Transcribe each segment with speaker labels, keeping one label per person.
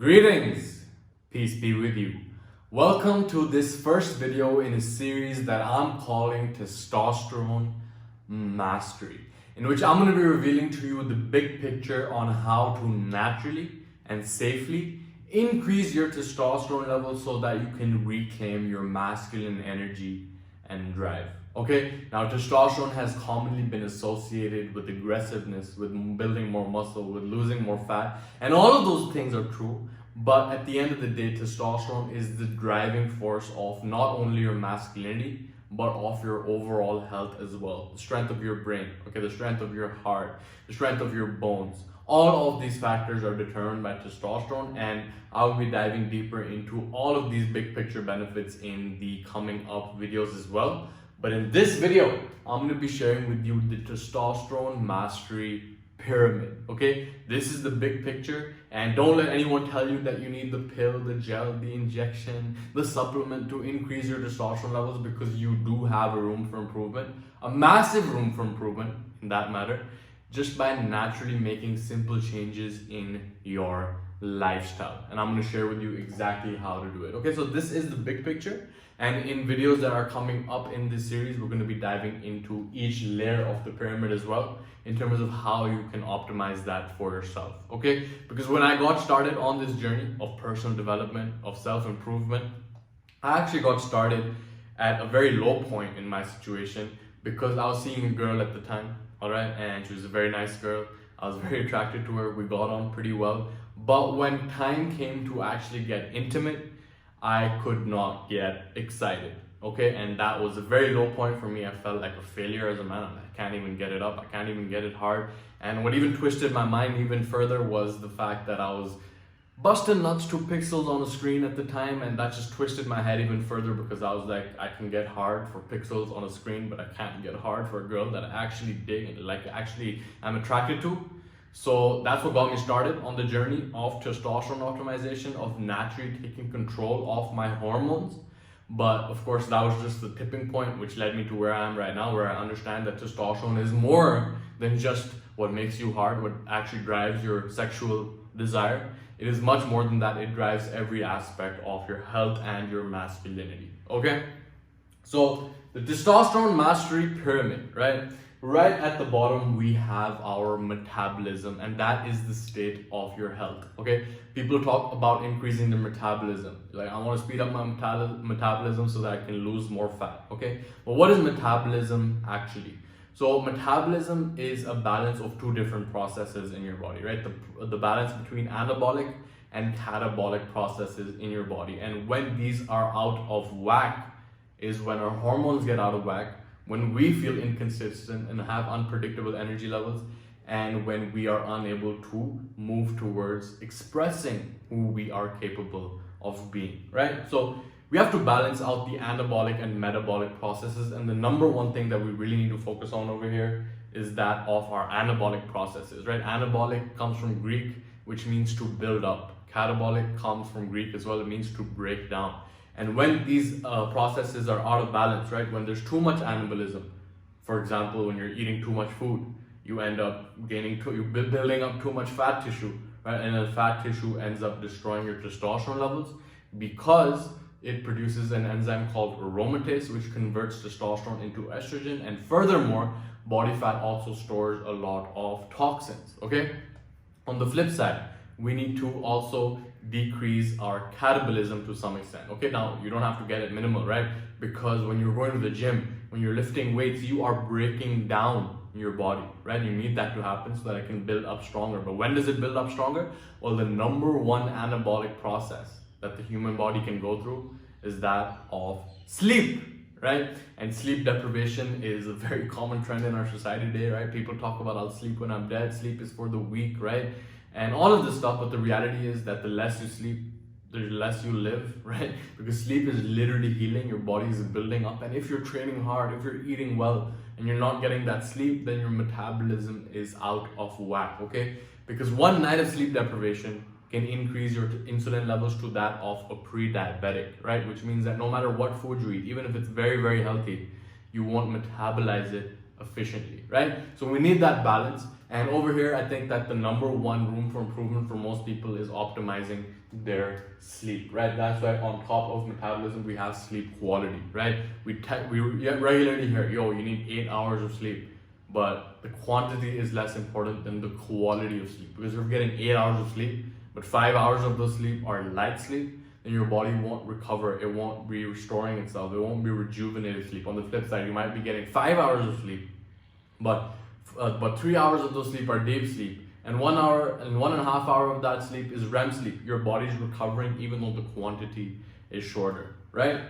Speaker 1: Greetings, peace be with you. Welcome to this first video in a series that I'm calling Testosterone Mastery, in which I'm going to be revealing to you the big picture on how to naturally and safely increase your testosterone levels so that you can reclaim your masculine energy and drive. Okay, now testosterone has commonly been associated with aggressiveness, with building more muscle, with losing more fat, and all of those things are true. But at the end of the day, testosterone is the driving force of not only your masculinity, but of your overall health as well. The strength of your brain, okay, the strength of your heart, the strength of your bones. All of these factors are determined by testosterone, and I'll be diving deeper into all of these big picture benefits in the coming up videos as well. But in this video, I'm going to be sharing with you the testosterone mastery pyramid. Okay, this is the big picture, and don't let anyone tell you that you need the pill, the gel, the injection, the supplement to increase your testosterone levels, because you do have a room for improvement, a massive room for improvement in that matter, just by naturally making simple changes in your lifestyle. And I'm going to share with you exactly how to do it. Okay, so this is the big picture, and in videos that are coming up in this series, we're going to be diving into each layer of the pyramid as well, in terms of how you can optimize that for yourself. Okay, because when I got started on this journey of personal development, of self-improvement, I actually got started at a very low point in my situation, because I was seeing a girl at the time, all right, and she was a very nice girl. I was very attracted to her. We got on pretty well. But when time came to actually get intimate, I could not get excited, okay? And that was a very low point for me. I felt like a failure as a man. I can't even get it up. I can't even get it hard. And what even twisted my mind even further was the fact that I was busting nuts to pixels on the screen at the time, and that just twisted my head even further, because I was like, I can get hard for pixels on a screen, but I can't get hard for a girl that I actually dig and like actually I'm attracted to. So that's what got me started on the journey of testosterone optimization, of naturally taking control of my hormones. But of course, that was just the tipping point, which led me to where I am right now, where I understand that testosterone is more than just what makes you hard, what actually drives your sexual desire. It is much more than that. It drives every aspect of your health and your masculinity. Okay? So the testosterone mastery pyramid, right? Right at the bottom, we have our metabolism, and that is the state of your health. Okay, people talk about increasing the metabolism, like I want to speed up my metabolism so that I can lose more fat. Okay, but what is metabolism actually? So metabolism is a balance of two different processes in your body, right? The balance between anabolic and catabolic processes in your body, and when these are out of whack is when our hormones get out of whack, when we feel inconsistent and have unpredictable energy levels, and when we are unable to move towards expressing who we are capable of being, right? So we have to balance out the anabolic and metabolic processes, and the number one thing that we really need to focus on over here is that of our anabolic processes, right? Anabolic comes from Greek, which means to build up. Catabolic comes from Greek as well, it means to break down. And when these processes are out of balance, right, when there's too much anabolism, for example, when you're eating too much food, you end up building up too much fat tissue, right? And then fat tissue ends up destroying your testosterone levels, because it produces an enzyme called aromatase, which converts testosterone into estrogen. And furthermore, body fat also stores a lot of toxins, okay? On the flip side, we need to also decrease our catabolism to some extent. Okay, now you don't have to get it minimal, right? Because when you're going to the gym, when you're lifting weights, you are breaking down your body, right? You need that to happen so that it can build up stronger. But when does it build up stronger? Well, the number one anabolic process that the human body can go through is that of sleep, right? And sleep deprivation is a very common trend in our society today, right? People talk about, I'll sleep when I'm dead, sleep is for the weak, right? And all of this stuff, but the reality is that the less you sleep, the less you live, right? Because sleep is literally healing, your body is building up, and if you're training hard, if you're eating well, and you're not getting that sleep, then your metabolism is out of whack, okay? Because one night of sleep deprivation can increase your insulin levels to that of a pre-diabetic, right? Which means that no matter what food you eat, even if it's very, very healthy, you won't metabolize it efficiently, right? So we need that balance. And over here, I think that the number one room for improvement for most people is optimizing their sleep, right? That's why on top of metabolism, we have sleep quality, right? We regularly hear, yo, you need 8 hours of sleep, but the quantity is less important than the quality of sleep. Because if you're getting 8 hours of sleep, but 5 hours of those sleep are light sleep, then your body won't recover. It won't be restoring itself. It won't be rejuvenated sleep. On the flip side, you might be getting 5 hours of sleep, but 3 hours of those sleep are deep sleep, and 1 hour and 1.5 hour of that sleep is REM sleep. Your body's recovering even though the quantity is shorter, right?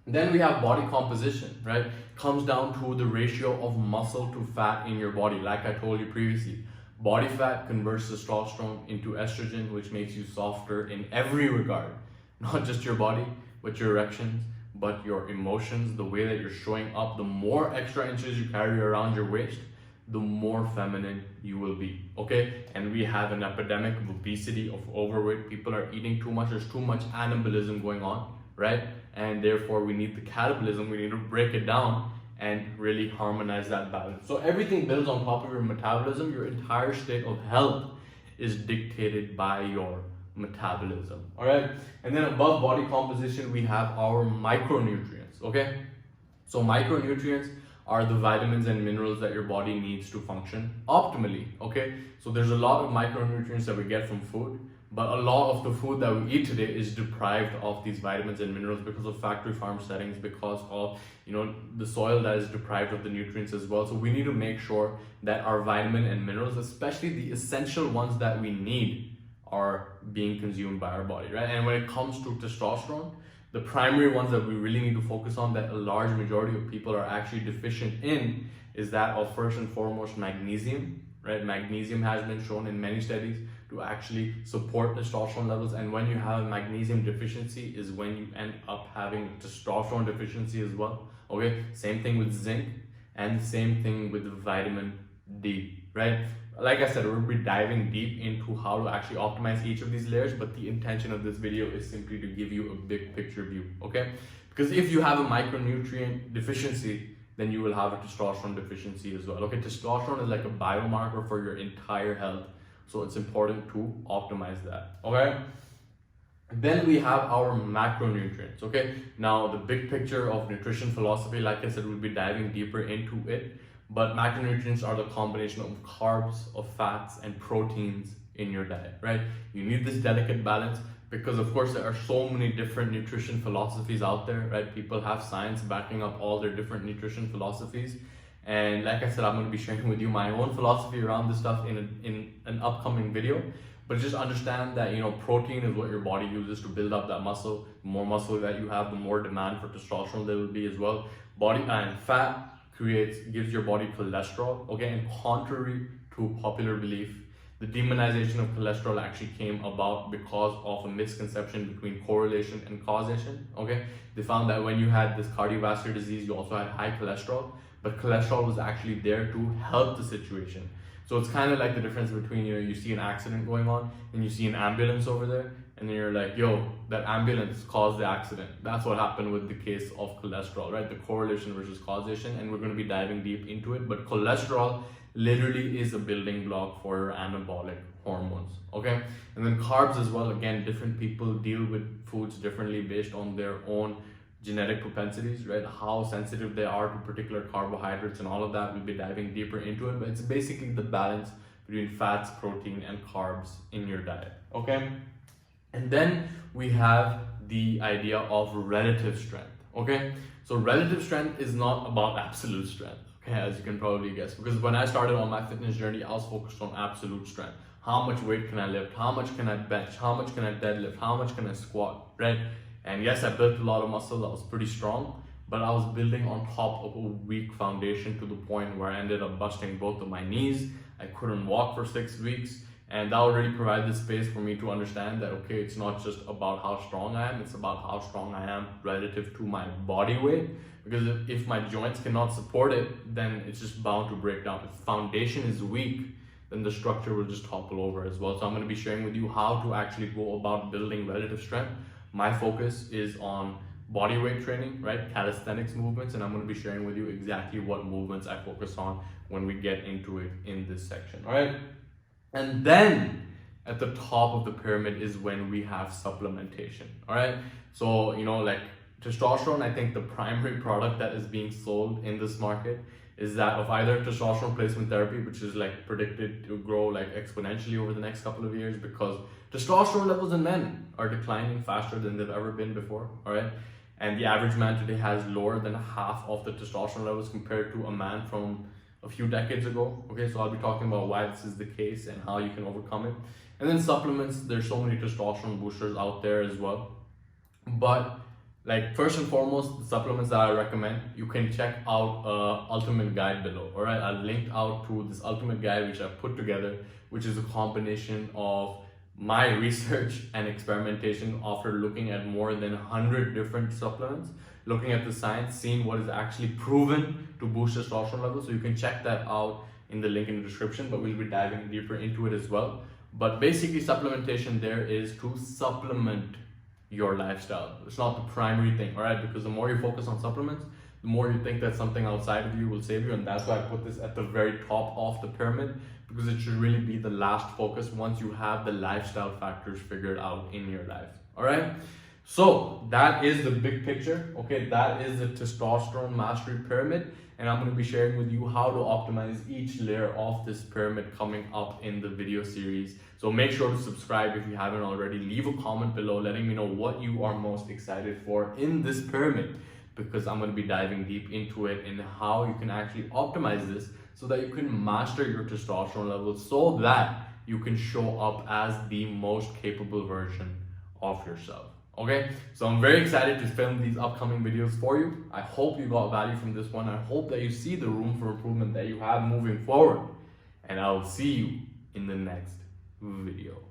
Speaker 1: Then we have body composition, right? Comes down to the ratio of muscle to fat in your body. Like I told you previously, body fat converts testosterone into estrogen, which makes you softer in every regard. Not just your body, but your erections, but your emotions, the way that you're showing up. The more extra inches you carry around your waist, the more feminine you will be, okay? And we have an epidemic of obesity, of overweight. People are eating too much. There's too much anabolism going on, right? And therefore we need the catabolism. We need to break it down and really harmonize that balance. So everything builds on top of your metabolism. Your entire state of health is dictated by your metabolism, all right? And then above body composition, we have our micronutrients, okay? So micronutrients are the vitamins and minerals that your body needs to function optimally, okay? So there's a lot of micronutrients that we get from food, but a lot of the food that we eat today is deprived of these vitamins and minerals because of factory farm settings, because of, you know, the soil that is deprived of the nutrients as well. So we need to make sure that our vitamin and minerals, especially the essential ones that we need, are being consumed by our body, right? And when it comes to testosterone, the primary ones that we really need to focus on, that a large majority of people are actually deficient in, is that of first and foremost magnesium, right? Magnesium has been shown in many studies to actually support testosterone levels, and when you have a magnesium deficiency is when you end up having testosterone deficiency as well, okay? Same thing with zinc, and same thing with vitamin D, right? Like I said, we'll be diving deep into how to actually optimize each of these layers, but the intention of this video is simply to give you a big picture view, okay? Because if you have a micronutrient deficiency, then you will have a testosterone deficiency as well, okay? Testosterone is like a biomarker for your entire health, so it's important to optimize that, okay? Then we have our macronutrients, okay? Now, the big picture of nutrition philosophy, like I said, we'll be diving deeper into it. But macronutrients are the combination of carbs, of fats, and proteins in your diet, right? You need this delicate balance because, of course, there are so many different nutrition philosophies out there, right? People have science backing up all their different nutrition philosophies. And like I said, I'm going to be sharing with you my own philosophy around this stuff in an upcoming video. But just understand that, you know, protein is what your body uses to build up that muscle. The more muscle that you have, the more demand for testosterone there will be as well. Body and fat gives your body cholesterol, okay? And contrary to popular belief, the demonization of cholesterol actually came about because of a misconception between correlation and causation, okay? They found that when you had this cardiovascular disease, you also had high cholesterol, but cholesterol was actually there to help the situation. So it's kind of like the difference between, you know, you see an accident going on and you see an ambulance over there, and then you're like, yo, that ambulance caused the accident. That's what happened with the case of cholesterol, right? The correlation versus causation, and we're going to be diving deep into it. But cholesterol literally is a building block for your anabolic hormones, okay? And then carbs as well. Again, different people deal with foods differently based on their own genetic propensities, right? How sensitive they are to particular carbohydrates and all of that. We'll be diving deeper into it, but it's basically the balance between fats, protein, and carbs in your diet, okay? And then we have the idea of relative strength, okay? So relative strength is not about absolute strength, okay, as you can probably guess, because when I started on my fitness journey, I was focused on absolute strength. How much weight can I lift? How much can I bench? How much can I deadlift? How much can I squat, right? And yes, I built a lot of muscle. I was pretty strong, but I was building on top of a weak foundation to the point where I ended up busting both of my knees. I couldn't walk for 6 weeks. And that already provided the space for me to understand that, okay, it's not just about how strong I am, it's about how strong I am relative to my body weight. Because if my joints cannot support it, then it's just bound to break down. If the foundation is weak, then the structure will just topple over as well. So I'm going to be sharing with you how to actually go about building relative strength. My focus is on body weight training, right? Calisthenics movements, and I'm going to be sharing with you exactly what movements I focus on when we get into it in this section, all right? And then at the top of the pyramid is when we have supplementation. All right, so like testosterone, I think the primary product that is being sold in this market is that of either testosterone replacement therapy, which is like predicted to grow like exponentially over the next couple of years because testosterone levels in men are declining faster than they've ever been before. All right, and the average man today has lower than half of the testosterone levels compared to a man from a few decades ago. Okay, so I'll be talking about why this is the case and how you can overcome it. And then supplements, there's so many testosterone boosters out there as well. But like first and foremost, the supplements that I recommend, you can check out ultimate guide below. All right, I've linked out to this ultimate guide which I've put together, which is a combination of my research and experimentation after looking at more than 100 different supplements, looking at the science, seeing what is actually proven to boost testosterone levels. So you can check that out in the link in the description, but we'll be diving deeper into it as well. But basically supplementation there is to supplement your lifestyle. It's not the primary thing, all right? Because the more you focus on supplements, the more you think that something outside of you will save you. And that's why I put this at the very top of the pyramid, because it should really be the last focus once you have the lifestyle factors figured out in your life. All right, so that is the big picture. Okay, that is the testosterone mastery pyramid, and I'm going to be sharing with you how to optimize each layer of this pyramid coming up in the video series. So make sure to subscribe if you haven't already. Leave a comment below letting me know what you are most excited for in this pyramid, because I'm going to be diving deep into it and how you can actually optimize this so that you can master your testosterone levels so that you can show up as the most capable version of yourself. Okay, so I'm very excited to film these upcoming videos for you. I hope you got value from this one. I hope that you see the room for improvement that you have moving forward, and I'll see you in the next video.